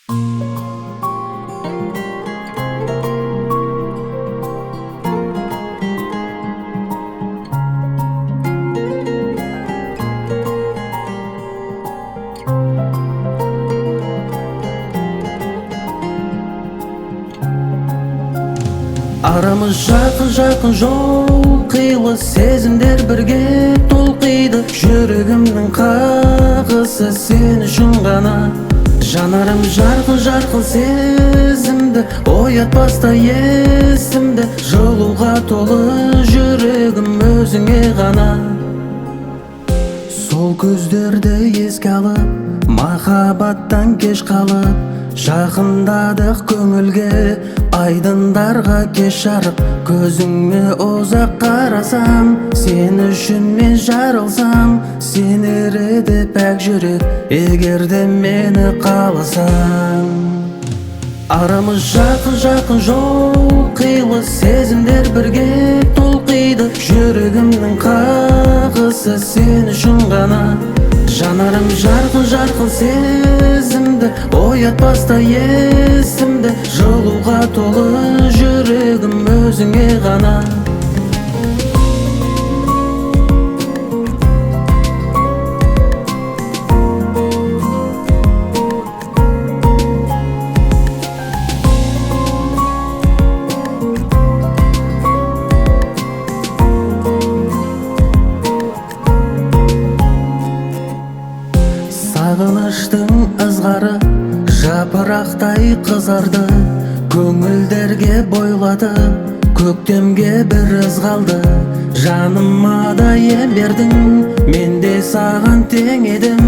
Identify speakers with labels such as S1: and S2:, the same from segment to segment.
S1: Aramız жақын жол қилы, сезімдер бірге толқиды. Жүрегімнің қағысы сен үшін ғана. Жанарым жарқын сезімді, оятпаста есімді. Жылуға толы жүрегім өзіңе ғана. Сол көздерді еске алып, махаббаттан кеш қалып, жақындадық көңілге, айдындарға кеш жарып. Көзіңе ұзақ қарасам, сен үшін мен жарылсам. Сен ереді пәк жүрек, егерде мені қаласаң. Арамыз жақын жол қилы, сезімдер бірге толқиды. Жүрегімнің қағысы сен үшін ғана. Жанарым жарқын сезімді, оятпаста есімді. Жылуға толы жүрегім өзіңе ғана. Сағыныштың ызғары жапырақтай қызарды, көңілдерге бойлады, көктемге бір із қалды. Жаныма да ем бердің, мен де саған тең едім.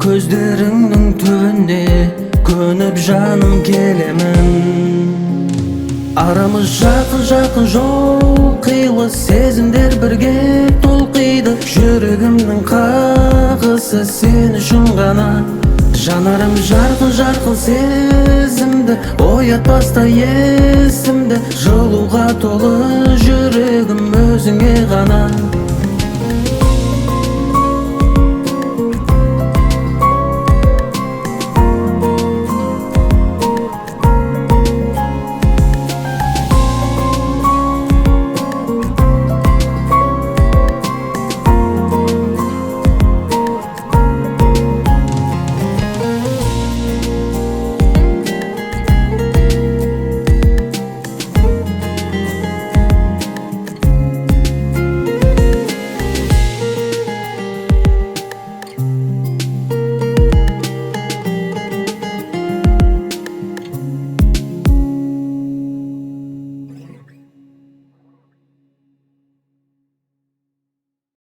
S1: Көздеріңнің түбінде көніп жаным келемін. Арамыз жақын жол қилы, сезімдер бірге толқиды. Жүрегімнің қағысы сен үшін ғана. Жанарым жарқын сезімді, оятпаста есімді. Жылуға толы жүрегім өзіңе ғана.